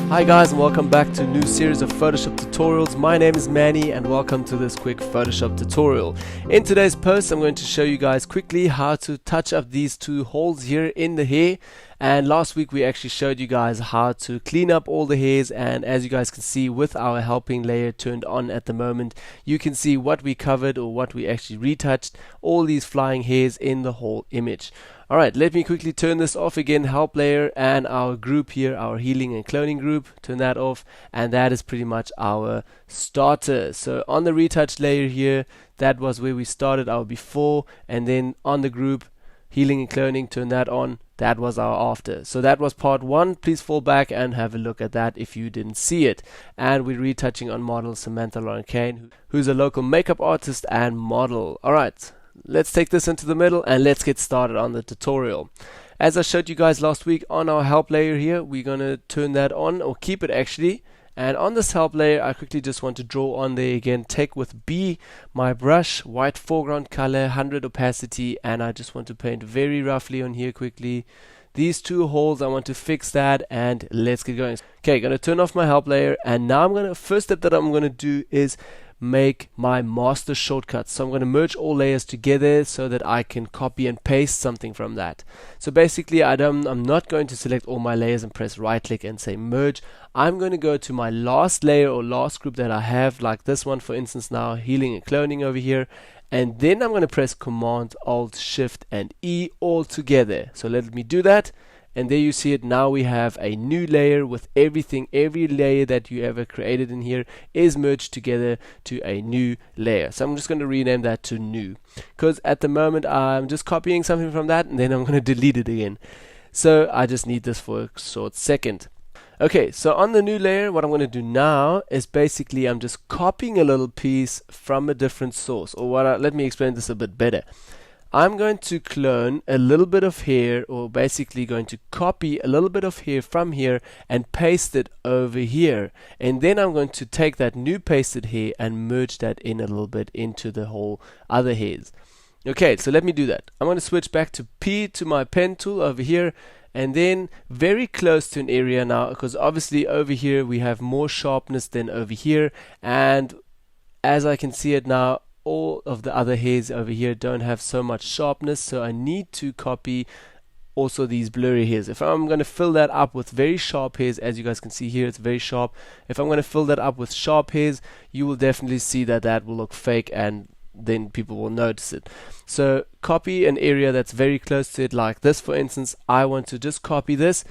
Hi guys, and welcome back to a new series of Photoshop tutorials. My name is Manny and welcome to this quick Photoshop tutorial. In today's post I'm going to show you guys quickly how to touch up these two holes here in the hair. And last week we actually showed you guys how to clean up all the hairs, and as you guys can see with our helping layer turned on at the moment, you can see what we covered or what we actually retouched, all these flying hairs in the whole image. Alright, let me quickly turn this off again, help layer and our group here, our healing and cloning group, turn that off, and that is pretty much our starter. So on the retouch layer here, that was where we started our before, and then on the group, healing and cloning, turn that on, that was our after. So that was part one. Please fall back and have a look at that if you didn't see it. And we're retouching on model Samantha Lauren Kane, who's a local makeup artist and model. Alright. Let's take this into the middle and let's get started on the tutorial. As I showed you guys last week on our help layer here, we're going to turn that on, or keep it actually. And on this help layer, I quickly just want to draw on there again. Take with B my brush, white foreground color, 100 opacity, and I just want to paint very roughly on here quickly. These two holes, I want to fix that, and let's get going. Okay, going to turn off my help layer, and now first step that I'm going to do is make my master shortcut. So I'm going to merge all layers together so that I can copy and paste something from that. So basically I'm not going to select all my layers and press right click and say merge. I'm going to go to my last layer or last group that I have, like this one for instance now, healing and cloning over here, and then I'm going to press Command Alt Shift and E all together. So let me do that. And there you see it. Now we have a new layer with everything. Every layer that you ever created in here is merged together to a new layer. So I'm just going to rename that to new, because at the moment I'm just copying something from that and then I'm going to delete it again. So I just need this for a short second. Okay, so on the new layer, what I'm going to do now is basically I'm just copying a little piece from a different source. Or let me explain this a bit better. I'm going to clone a little bit of hair, or basically going to copy a little bit of hair from here and paste it over here, and then I'm going to take that new pasted hair and merge that in a little bit into the whole other hairs. Okay, so let me do that. I'm going to switch back to P, to my pen tool over here, and then very close to an area now, because obviously over here we have more sharpness than over here, and as I can see it now, all of the other hairs over here don't have so much sharpness, so I need to copy also these blurry hairs. If I'm going to fill that up with very sharp hairs, as you guys can see here, it's very sharp. If I'm going to fill that up with sharp hairs, you will definitely see that that will look fake, and then people will notice it. So copy an area that's very close to it, like this for instance. I want to just copy this.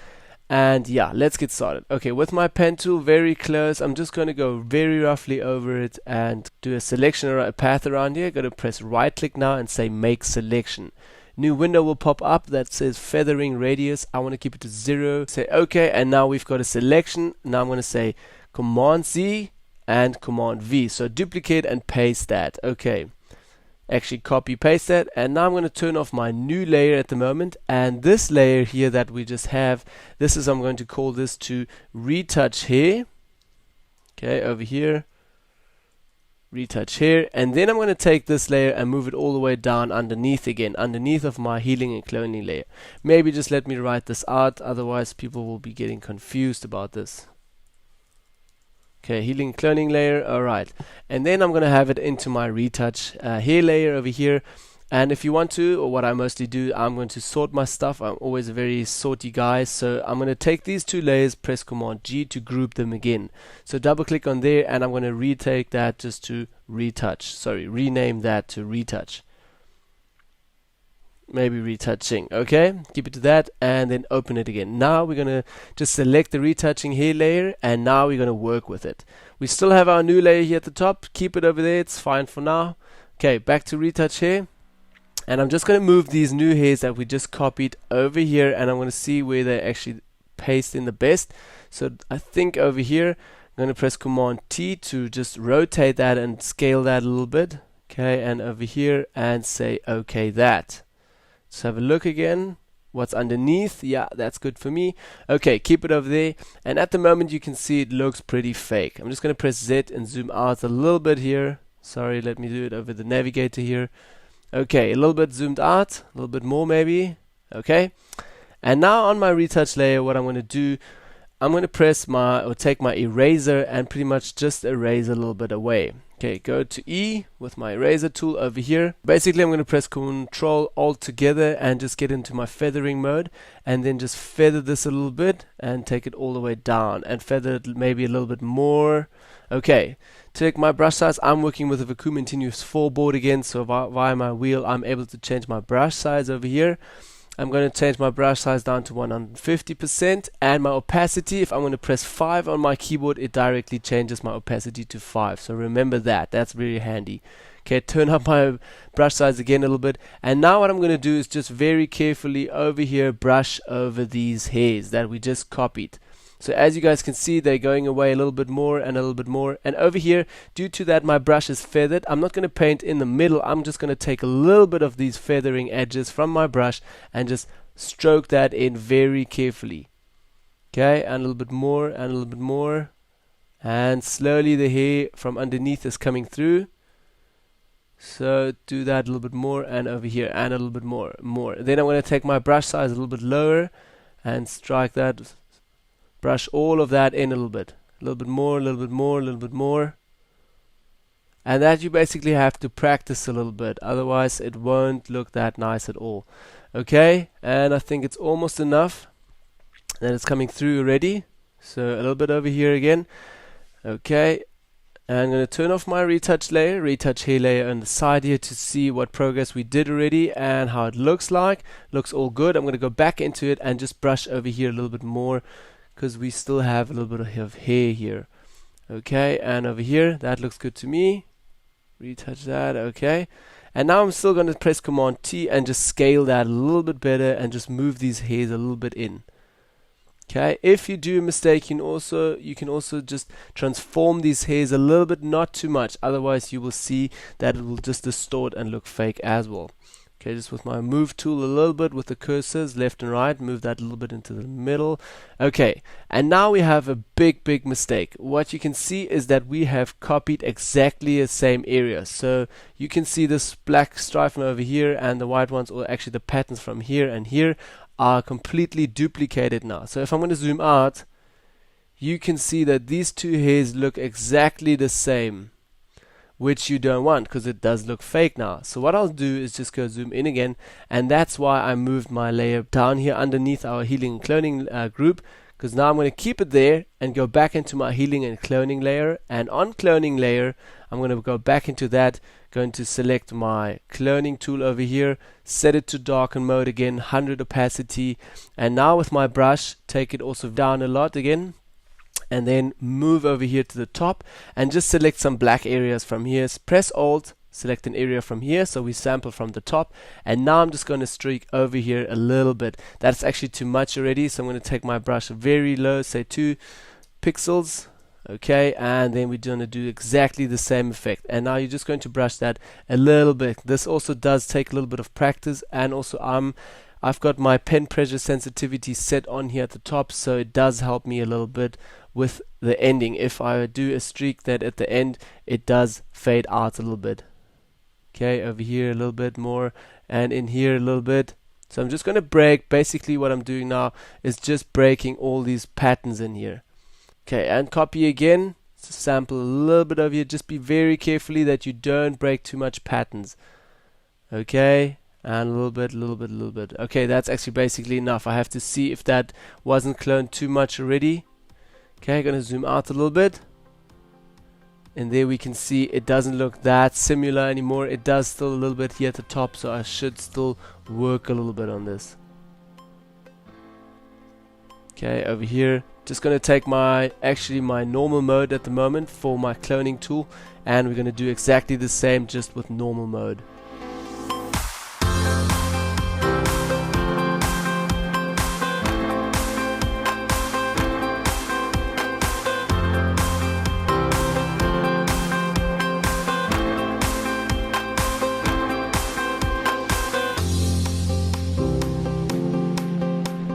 And yeah, let's get started. Okay, with my pen tool very close, I'm just going to go very roughly over it and do a selection or a path around here. Going to press right click now and say make selection. New window will pop up that says feathering radius. I want to keep it to 0. Say OK, and now we've got a selection. Now I'm going to say Command Z and Command V. So duplicate and paste that. Okay. Actually copy paste that, and now I'm going to turn off my new layer at the moment, and this layer here that we just have, this is, I'm going to call this to retouch hair. Okay, over here, retouch hair, and then I'm going to take this layer and move it all the way down underneath again, underneath of my healing and cloning layer. Maybe just let me write this out, otherwise people will be getting confused about this. Okay, healing cloning layer, alright. And then I'm going to have it into my retouch hair layer over here. And if you want to, or what I mostly do, I'm going to sort my stuff. I'm always a very sorty guy. So I'm going to take these two layers, press Command G to group them again. So double click on there, and I'm going to retake that just to retouch. Sorry, rename that to retouch. Maybe retouching. Okay, keep it to that, and then open it again. Now we're going to just select the retouching hair layer, and now we're going to work with it. We still have our new layer here at the top. Keep it over there, it's fine for now. Okay, back to retouch hair, and I'm just going to move these new hairs that we just copied over here, and I'm going to see where they actually paste in the best. So I think over here I'm going to press Command T to just rotate that and scale that a little bit. Okay, and over here and say OK that. Let's have a look again. What's underneath? Yeah, that's good for me. Okay, keep it over there. And at the moment you can see it looks pretty fake. I'm just going to press Z and zoom out a little bit here. Sorry, let me do it over the navigator here. Okay, a little bit zoomed out, a little bit more maybe. Okay. And now on my retouch layer, what I'm going to do, I'm going to press take my eraser and pretty much just erase a little bit away. Okay, go to E with my eraser tool over here. Basically, I'm going to press Control Alt together and just get into my feathering mode, and then just feather this a little bit and take it all the way down and feather it maybe a little bit more. Okay, to take my brush size, I'm working with a Vacuum Continuous 4 board again, so via my wheel I'm able to change my brush size over here. I'm going to change my brush size down to 150%, and my opacity, if I'm going to press 5 on my keyboard, it directly changes my opacity to 5. So remember that, that's very handy. Okay, turn up my brush size again a little bit, and now what I'm going to do is just very carefully over here brush over these hairs that we just copied. So as you guys can see, they're going away a little bit more and a little bit more. And over here, due to that my brush is feathered, I'm not going to paint in the middle. I'm just going to take a little bit of these feathering edges from my brush and just stroke that in very carefully. Okay, and a little bit more and a little bit more. And slowly the hair from underneath is coming through. So do that a little bit more, and over here and a little bit more. Then I'm going to take my brush size a little bit lower and strike that. Brush all of that in a little bit more, a little bit more, a little bit more. And that you basically have to practice a little bit, otherwise it won't look that nice at all. Okay, and I think it's almost enough. And it's coming through already. So a little bit over here again. Okay, and I'm going to turn off my retouch layer, retouch hair layer on the side here to see what progress we did already and how it looks like. Looks all good. I'm going to go back into it and just brush over here a little bit more, because we still have a little bit of hair here. Okay, and over here, that looks good to me. Retouch that, okay. And now I'm still going to press Command T and just scale that a little bit better and just move these hairs a little bit in. Okay, if you do a mistake, you can also just transform these hairs a little bit, not too much, otherwise you will see that it will just distort and look fake as well. Okay, just with my move tool a little bit with the cursors left and right, move that a little bit into the middle. Okay, and now we have a big mistake. What you can see is that we have copied exactly the same area. So you can see this black stripe from over here and the white ones, or actually the patterns from here and here, are completely duplicated now. So if I'm going to zoom out, you can see that these two hairs look exactly the same, which you don't want because it does look fake now. So what I'll do is just go zoom in again, and that's why I moved my layer down here underneath our healing and cloning group, because now I'm going to keep it there and go back into my healing and cloning layer, and on cloning layer I'm going to go back into that, going to select my cloning tool over here, set it to darken mode again, 100 opacity, and now with my brush take it also down a lot again, and then move over here to the top and just select some black areas from here. Press Alt, select an area from here, so we sample from the top, and now I'm just going to streak over here a little bit. That's actually too much already, so I'm going to take my brush very low, say 2 pixels. Okay, and then we're going to do exactly the same effect, and now you're just going to brush that a little bit. This also does take a little bit of practice, and also I've got my pen pressure sensitivity set on here at the top, so it does help me a little bit with the ending. If I do a streak, that at the end it does fade out a little bit. Okay, over here a little bit more, and in here a little bit. So I'm just going to break. Basically what I'm doing now is just breaking all these patterns in here. Okay, and copy again, sample a little bit over here. Just be very carefully that you don't break too much patterns. Okay, and a little bit, a little bit, a little bit. Okay, that's actually basically enough. I have to see if that wasn't cloned too much already. Okay, gonna zoom out a little bit, and there we can see it doesn't look that similar anymore. It does still a little bit here at the top, so I should still work a little bit on this. Okay, over here, just going to take my normal mode at the moment for my cloning tool, and we're going to do exactly the same just with normal mode.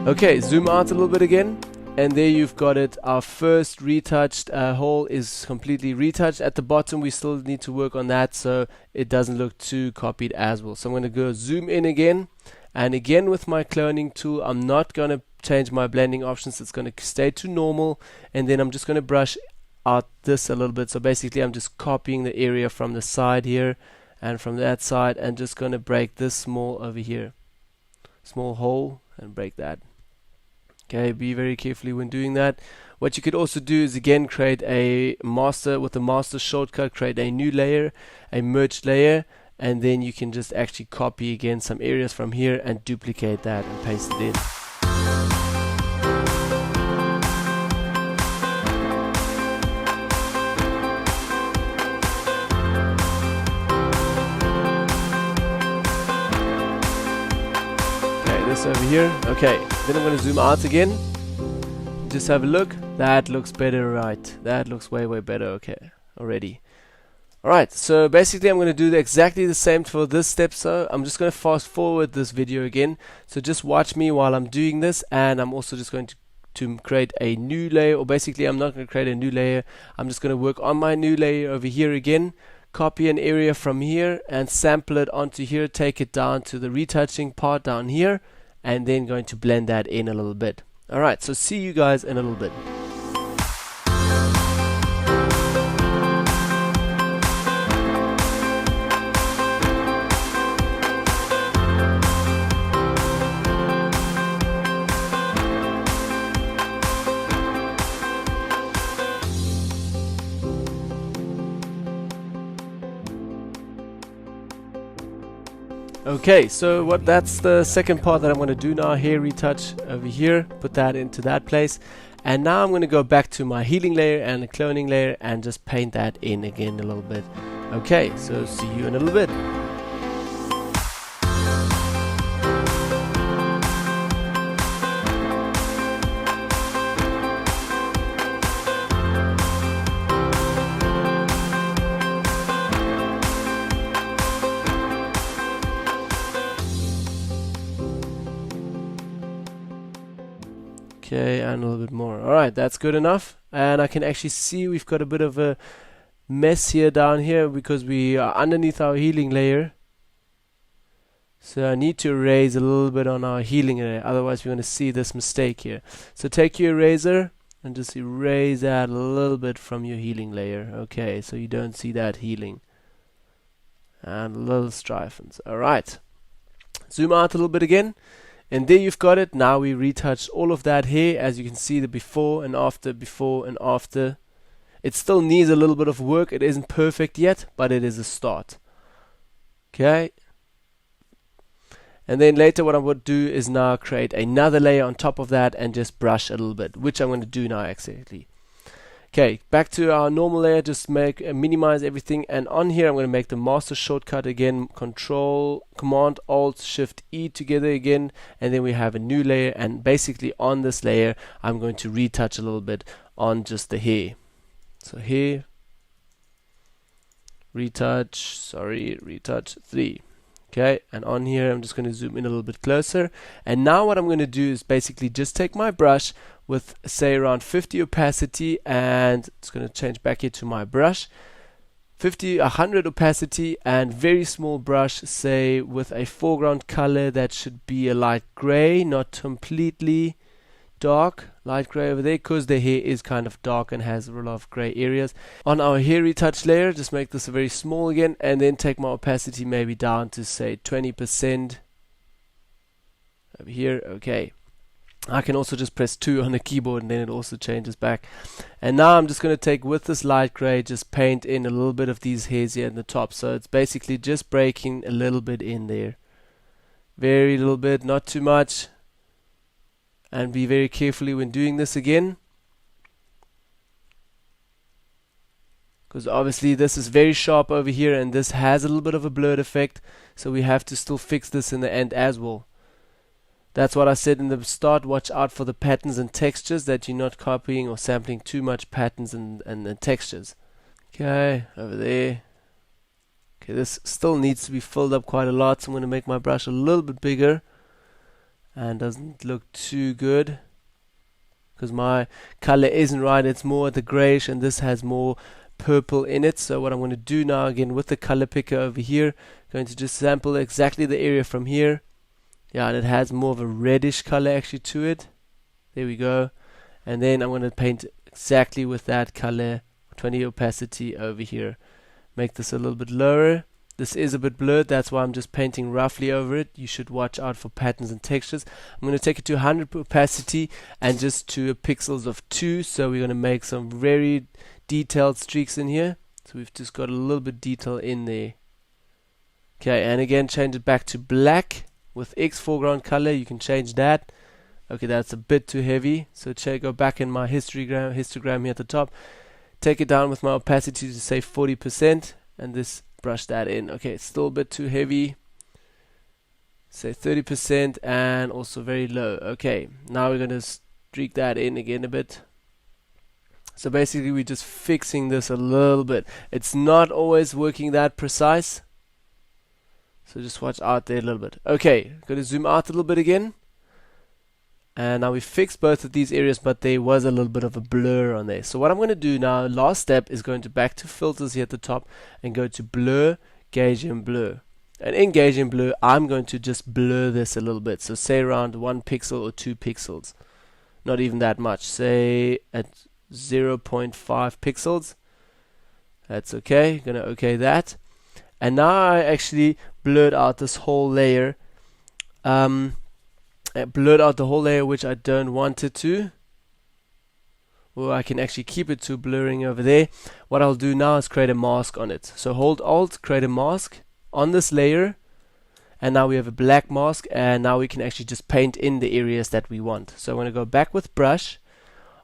Okay, zoom out a little bit again, and there you've got it. Our first retouched hole is completely retouched. At the bottom we still need to work on that so it doesn't look too copied as well. So I'm going to go zoom in again, and again with my cloning tool I'm not going to change my blending options. It's going to stay to normal, and then I'm just going to brush out this a little bit. So basically I'm just copying the area from the side here and from that side, and just going to break this small over here, small hole, and break that. Okay, be very carefully when doing that. What you could also do is again create a master with the master shortcut, create a new layer, a merged layer, and then you can just actually copy again some areas from here and duplicate that and paste it in. Okay, this over here. Okay, then I'm going to zoom out again. Just have a look. That looks better, right? That looks way better. Okay, already. Alright, so basically I'm going to do exactly the same for this step. So I'm just going to fast forward this video again. So just watch me while I'm doing this, and I'm also just going to create a new layer, or basically I'm not going to create a new layer. I'm just going to work on my new layer over here again, copy an area from here and sample it onto here, take it down to the retouching part down here, and then going to blend that in a little bit. Alright, so see you guys in a little bit. Okay, so that's the second part that I'm going to do now. Hair retouch over here, put that into that place, and now I'm going to go back to my healing layer and the cloning layer and just paint that in again a little bit. Okay, so see you in a little bit. Okay, and a little bit more. Alright, that's good enough. And I can actually see we've got a bit of a mess here down here because we are underneath our healing layer. So I need to erase a little bit on our healing layer, otherwise we're going to see this mistake here. So take your eraser and just erase that a little bit from your healing layer. Okay, so you don't see that healing. And little strifens. Alright. Zoom out a little bit again. And there you've got it. Now we retouched all of that here. As you can see, the before and after, before and after. It still needs a little bit of work. It isn't perfect yet, but it is a start. Okay. And then later what I would do is now create another layer on top of that and just brush a little bit, which I'm going to do now exactly. Okay, back to our normal layer, just minimize everything, and on here I'm going to make the master shortcut again, Command Alt Shift E together again, and then we have a new layer, and basically on this layer I'm going to retouch a little bit on just the hair. So here, retouch 3. Okay, and on here I'm just going to zoom in a little bit closer, and now what I'm going to do is basically just take my brush with say around 50 opacity, and it's going to change back here to my brush, 100 opacity, and very small brush, say with a foreground color that should be a light gray, not completely dark, light gray over there, because the hair is kind of dark and has a lot of gray areas. On our hair retouch layer, just make this very small again, and then take my opacity maybe down to say 20% over here. Okay, I can also just press 2 on the keyboard and then it also changes back. And now I'm just going to take, with this light gray, just paint in a little bit of these hairs here in the top. So it's basically just breaking a little bit in there, very little bit, not too much. And be very carefully when doing this again, because obviously this is very sharp over here and this has a little bit of a blurred effect, so we have to still fix this in the end as well. That's what I said in the start, watch out for the patterns and textures, that you're not copying or sampling too much patterns and textures. Okay, over there. Okay, this still needs to be filled up quite a lot, so I'm going to make my brush a little bit bigger. And doesn't look too good because my color isn't right, it's more the grayish, and this has more purple in it. So what I'm going to do now, again with the color picker over here, going to just sample exactly the area from here. Yeah, and it has more of a reddish color actually to it. There we go. And then I'm going to paint exactly with that color, 20 opacity over here. Make this a little bit lower. This is a bit blurred, that's why I'm just painting roughly over it. You should watch out for patterns and textures. I'm going to take it to 100 opacity and just to pixels of 2. So we're going to make some very detailed streaks in here. So we've just got a little bit detail in there. Okay, and again change it back to black with X foreground color. You can change that. Okay, that's a bit too heavy. So go back in my histogram here at the top. Take it down with my opacity to say 40% and this brush that in. Okay, it's still a bit too heavy. Say 30% and also very low. Okay, now we're going to streak that in again a bit. So basically we're just fixing this a little bit. It's not always working that precise. So just watch out there a little bit. Okay, going to zoom out a little bit again. And now we fixed both of these areas, but there was a little bit of a blur on there. So what I'm going to do now, last step, is going to back to filters here at the top and go to blur, gauge and blur. And in gauge and blur, I'm going to just blur this a little bit. So say around 1 pixel or 2 pixels. Not even that much. Say at 0.5 pixels. That's okay. Going to okay that. And now I actually blurred out this whole layer. I blurred out the whole layer which I don't want it to, or I can actually keep it to blurring over there. What I'll do now is create a mask on it. So hold Alt, create a mask on this layer, and now we have a black mask, and now we can actually just paint in the areas that we want. So I'm going to go back with brush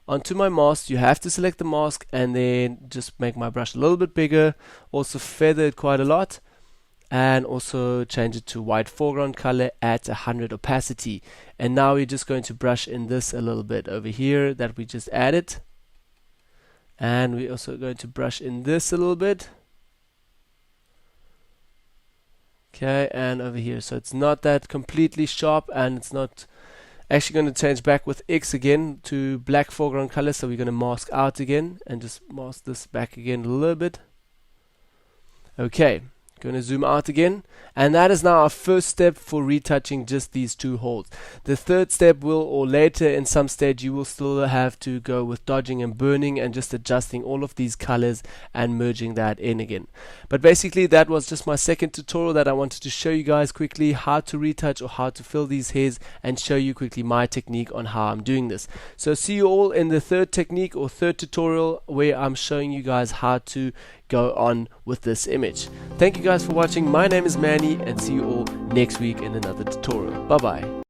onto my mask. You have to select the mask and then just make my brush a little bit bigger, also feather it quite a lot, and also change it to white foreground color at 100 opacity. And now we're just going to brush in this a little bit over here that we just added, and we're also going to brush in this a little bit. Okay, and over here, so it's not that completely sharp, and it's not actually going to change back with X again to black foreground color. So we're going to mask out again and just mask this back again a little bit. Okay, going to zoom out again, and that is now our first step for retouching just these two holes. The third step will, or later in some stage, you will still have to go with dodging and burning and just adjusting all of these colors and merging that in again. But basically that was just my second tutorial that I wanted to show you guys quickly how to retouch or how to fill these hairs and show you quickly my technique on how I'm doing this. So see you all in the third technique or third tutorial where I'm showing you guys how to go on with this image. Thank you guys for watching. My name is Manny, and see you all next week in another tutorial. Bye bye.